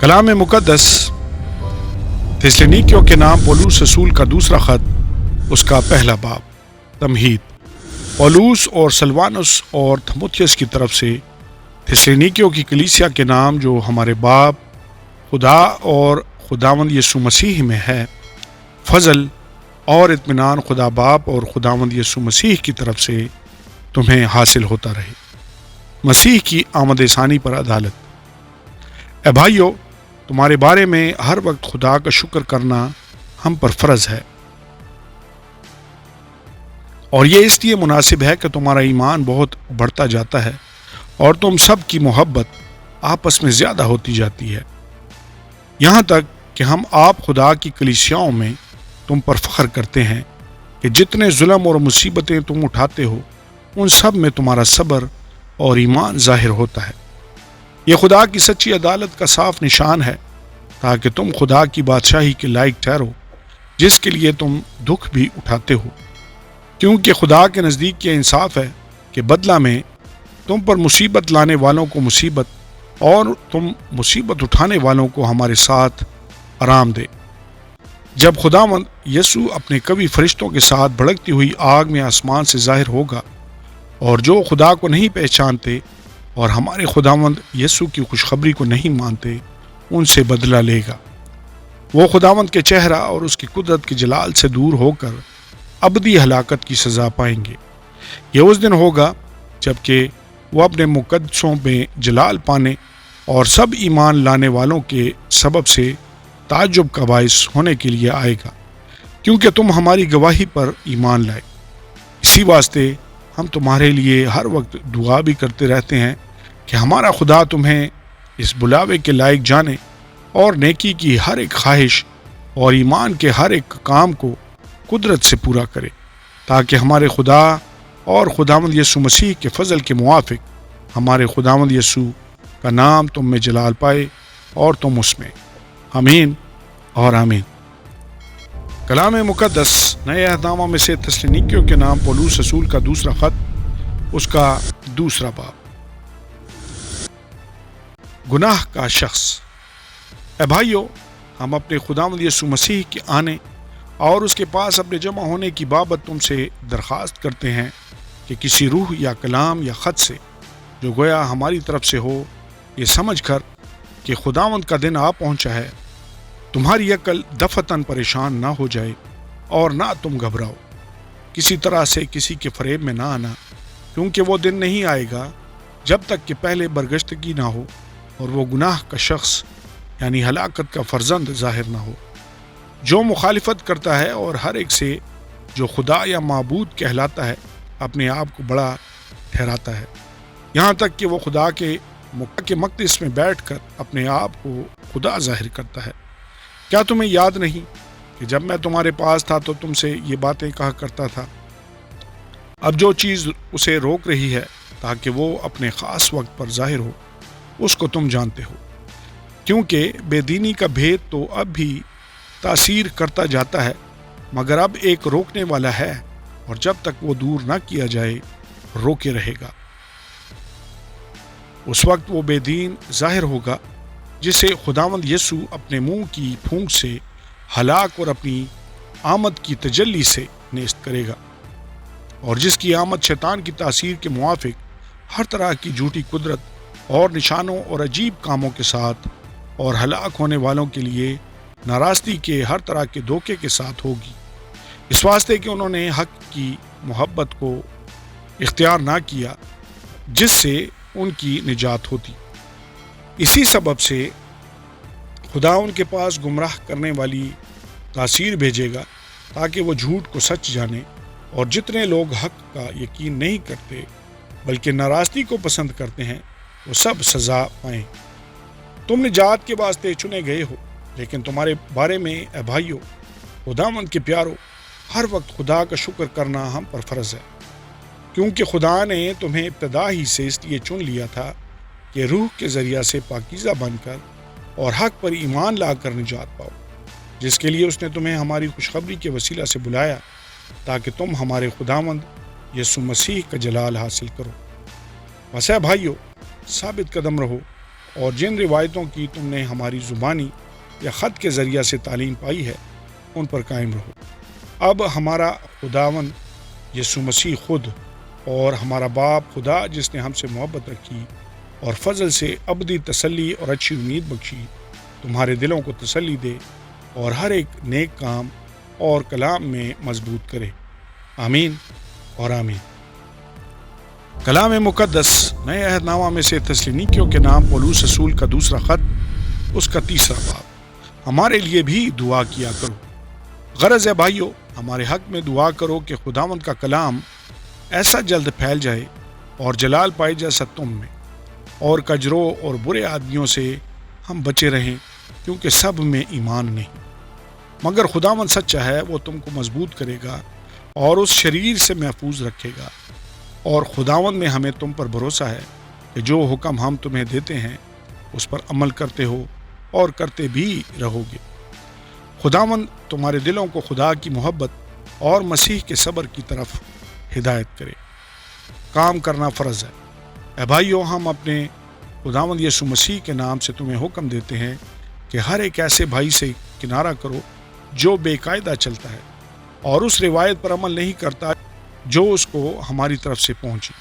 کلام مقدس تسلونیکیوں کے نام پولوس رسول کا دوسرا خط، اس کا پہلا باب۔ تمہید۔ پولوس اور سلوانس اور تھموتھیوس کی طرف سے تسلونیکیوں کی کلیسیا کے نام جو ہمارے باپ خدا اور خداوند یسوع مسیح میں ہے، فضل اور اطمینان خدا باپ اور خداوند یسوع مسیح کی طرف سے تمہیں حاصل ہوتا رہے۔ مسیح کی آمد ثانی پر عدالت۔ اے بھائیو، تمہارے بارے میں ہر وقت خدا کا شکر کرنا ہم پر فرض ہے، اور یہ اس لیے مناسب ہے کہ تمہارا ایمان بہت بڑھتا جاتا ہے اور تم سب کی محبت آپس میں زیادہ ہوتی جاتی ہے، یہاں تک کہ ہم آپ خدا کی کلیسیاؤں میں تم پر فخر کرتے ہیں کہ جتنے ظلم اور مصیبتیں تم اٹھاتے ہو ان سب میں تمہارا صبر اور ایمان ظاہر ہوتا ہے۔ یہ خدا کی سچی عدالت کا صاف نشان ہے تاکہ تم خدا کی بادشاہی کے لائق ٹھہرو، جس کے لیے تم دکھ بھی اٹھاتے ہو، کیونکہ خدا کے نزدیک یہ انصاف ہے کہ بدلہ میں تم پر مصیبت لانے والوں کو مصیبت اور تم مصیبت اٹھانے والوں کو ہمارے ساتھ آرام دے۔ جب خداوند یسوع اپنے کبھی فرشتوں کے ساتھ بھڑکتی ہوئی آگ میں آسمان سے ظاہر ہوگا، اور جو خدا کو نہیں پہچانتے اور ہمارے خداوند یسوع کی خوشخبری کو نہیں مانتے ان سے بدلہ لے گا، وہ خداوند کے چہرہ اور اس کی قدرت کے جلال سے دور ہو کر ابدی ہلاکت کی سزا پائیں گے۔ یہ اس دن ہوگا جب کہ وہ اپنے مقدسوں میں جلال پانے اور سب ایمان لانے والوں کے سبب سے تعجب کا باعث ہونے کے لیے آئے گا، کیونکہ تم ہماری گواہی پر ایمان لائے۔ اسی واسطے ہم تمہارے لیے ہر وقت دعا بھی کرتے رہتے ہیں کہ ہمارا خدا تمہیں اس بلاوے کے لائق جانے اور نیکی کی ہر ایک خواہش اور ایمان کے ہر ایک کام کو قدرت سے پورا کرے، تاکہ ہمارے خدا اور خداوند یسوع مسیح کے فضل کے موافق ہمارے خداوند یسوع کا نام تم میں جلال پائے اور تم اس میں۔ آمین اور آمین۔ کلام مقدس نئے عہد نامہ میں سے تسلونیکیوں کے نام پولوس رسول کا دوسرا خط، اس کا دوسرا باب۔ گناہ کا شخص۔ اے بھائیو، ہم اپنے خداوند یسوع مسیح کے آنے اور اس کے پاس اپنے جمع ہونے کی بابت تم سے درخواست کرتے ہیں کہ کسی روح یا کلام یا خط سے جو گویا ہماری طرف سے ہو، یہ سمجھ کر کہ خداوند کا دن آ پہنچا ہے، تمہاری عقل دفتن پریشان نہ ہو جائے اور نہ تم گھبراؤ۔ کسی طرح سے کسی کے فریب میں نہ آنا، کیونکہ وہ دن نہیں آئے گا جب تک کہ پہلے برگشتگی نہ ہو اور وہ گناہ کا شخص یعنی ہلاکت کا فرزند ظاہر نہ ہو، جو مخالفت کرتا ہے اور ہر ایک سے جو خدا یا معبود کہلاتا ہے اپنے آپ کو بڑا ٹھہراتا ہے، یہاں تک کہ وہ خدا کے مقدس میں بیٹھ کر اپنے آپ کو خدا ظاہر کرتا ہے۔ کیا تمہیں یاد نہیں کہ جب میں تمہارے پاس تھا تو تم سے یہ باتیں کہا کرتا تھا؟ اب جو چیز اسے روک رہی ہے تاکہ وہ اپنے خاص وقت پر ظاہر ہو، اس کو تم جانتے ہو، کیونکہ بے دینی کا بھید تو اب بھی تاثیر کرتا جاتا ہے، مگر اب ایک روکنے والا ہے، اور جب تک وہ دور نہ کیا جائے روکے رہے گا۔ اس وقت وہ بے دین ظاہر ہوگا جسے خداوند یسوع اپنے منہ کی پھونک سے ہلاک اور اپنی آمد کی تجلی سے نیست کرے گا، اور جس کی آمد شیطان کی تاثیر کے موافق ہر طرح کی جھوٹی قدرت اور نشانوں اور عجیب کاموں کے ساتھ اور ہلاک ہونے والوں کے لیے ناراستی کے ہر طرح کے دھوکے کے ساتھ ہوگی، اس واسطے کہ انہوں نے حق کی محبت کو اختیار نہ کیا جس سے ان کی نجات ہوتی۔ اسی سبب سے خدا ان کے پاس گمراہ کرنے والی تاثیر بھیجے گا تاکہ وہ جھوٹ کو سچ جانے، اور جتنے لوگ حق کا یقین نہیں کرتے بلکہ ناراستی کو پسند کرتے ہیں وہ سب سزا پائیں۔ تم نجات کے واسطے چنے گئے ہو، لیکن تمہارے بارے میں اے بھائیو، خداوند کے پیارو، ہر وقت خدا کا شکر کرنا ہم پر فرض ہے، کیونکہ خدا نے تمہیں ابتدا ہی سے اس لیے چن لیا تھا کہ روح کے ذریعہ سے پاکیزہ بن کر اور حق پر ایمان لا کر نجات پاؤ، جس کے لیے اس نے تمہیں ہماری خوشخبری کے وسیلہ سے بلایا تاکہ تم ہمارے خداوند یسوع مسیح کا جلال حاصل کرو۔ بس اے بھائیو، ثابت قدم رہو اور جن روایتوں کی تم نے ہماری زبانی یا خط کے ذریعہ سے تعلیم پائی ہے ان پر قائم رہو۔ اب ہمارا خداوند یسوع مسیح خود اور ہمارا باپ خدا جس نے ہم سے محبت رکھی اور فضل سے ابدی تسلی اور اچھی امید بخشی، تمہارے دلوں کو تسلی دے اور ہر ایک نیک کام اور کلام میں مضبوط کرے۔ آمین اور آمین۔ کلام مقدس نئے عہد نامہ میں سے تسالونیکیوں کے نام پولس رسول کا دوسرا خط، اس کا 3 باب۔ ہمارے لیے بھی دعا کیا کرو۔ غرض ہے بھائیو، ہمارے حق میں دعا کرو کہ خداوند کا کلام ایسا جلد پھیل جائے اور جلال پائے جیسا تم میں، اور کجروں اور برے آدمیوں سے ہم بچے رہیں، کیونکہ سب میں ایمان نہیں۔ مگر خداوند سچا ہے، وہ تم کو مضبوط کرے گا اور اس شریر سے محفوظ رکھے گا۔ اور خداوند میں ہمیں تم پر بھروسہ ہے کہ جو حکم ہم تمہیں دیتے ہیں اس پر عمل کرتے ہو اور کرتے بھی رہو گے۔ خداوند تمہارے دلوں کو خدا کی محبت اور مسیح کے صبر کی طرف ہدایت کرے۔ کام کرنا فرض ہے۔ اے بھائیو، ہم اپنے خداوند یسوع مسیح کے نام سے تمہیں حکم دیتے ہیں کہ ہر ایک ایسے بھائی سے کنارہ کرو جو بے قاعدہ چلتا ہے اور اس روایت پر عمل نہیں کرتا جو اس کو ہماری طرف سے پہنچی،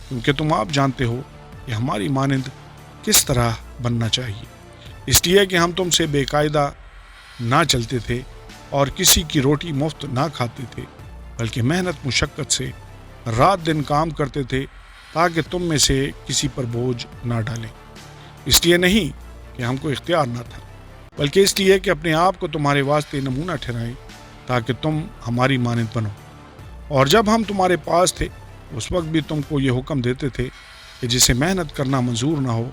کیونکہ تم آپ جانتے ہو کہ ہماری مانند کس طرح بننا چاہیے۔ اس لیے کہ ہم تم سے بے قاعدہ نہ چلتے تھے اور کسی کی روٹی مفت نہ کھاتے تھے، بلکہ محنت مشقت سے رات دن کام کرتے تھے تاکہ تم میں سے کسی پر بوجھ نہ ڈالیں۔ اس لیے نہیں کہ ہم کو اختیار نہ تھا، بلکہ اس لیے کہ اپنے آپ کو تمہارے واسطے نمونہ ٹھہرائیں تاکہ تم ہماری مانند بنو۔ اور جب ہم تمہارے پاس تھے اس وقت بھی تم کو یہ حکم دیتے تھے کہ جسے محنت کرنا منظور نہ ہو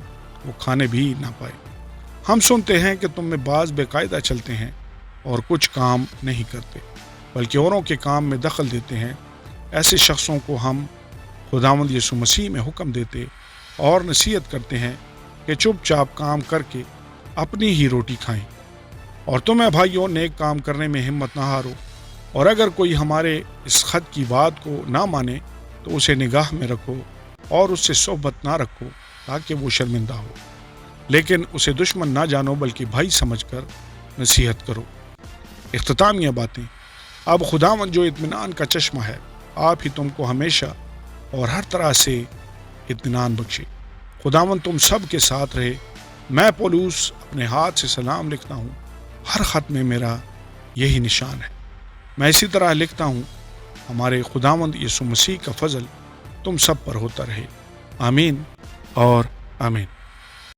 وہ کھانے بھی نہ پائے۔ ہم سنتے ہیں کہ تم میں بعض بے قاعدہ چلتے ہیں اور کچھ کام نہیں کرتے، بلکہ اوروں کے کام میں دخل دیتے ہیں۔ ایسے شخصوں کو ہم خداوند یسوع مسیح میں حکم دیتے اور نصیحت کرتے ہیں کہ چپ چاپ کام کر کے اپنی ہی روٹی کھائیں۔ اور تمہیں بھائیوں نیک کام کرنے میں ہمت نہ ہارو، اور اگر کوئی ہمارے اس خط کی بات کو نہ مانے تو اسے نگاہ میں رکھو اور اس سے صحبت نہ رکھو تاکہ وہ شرمندہ ہو، لیکن اسے دشمن نہ جانو بلکہ بھائی سمجھ کر نصیحت کرو۔ اختتامیہ باتیں۔ اب خداوند جو اطمینان کا چشمہ ہے آپ ہی تم کو ہمیشہ اور ہر طرح سے اطمینان بخشے۔ خداوند تم سب کے ساتھ رہے۔ میں پولس اپنے ہاتھ سے سلام لکھتا ہوں، ہر خط میں میرا یہی نشان ہے۔ میں اسی طرح لکھتا ہوں، ہمارے خداوند یسوع مسیح کا فضل تم سب پر ہوتا رہے۔ آمین اور آمین۔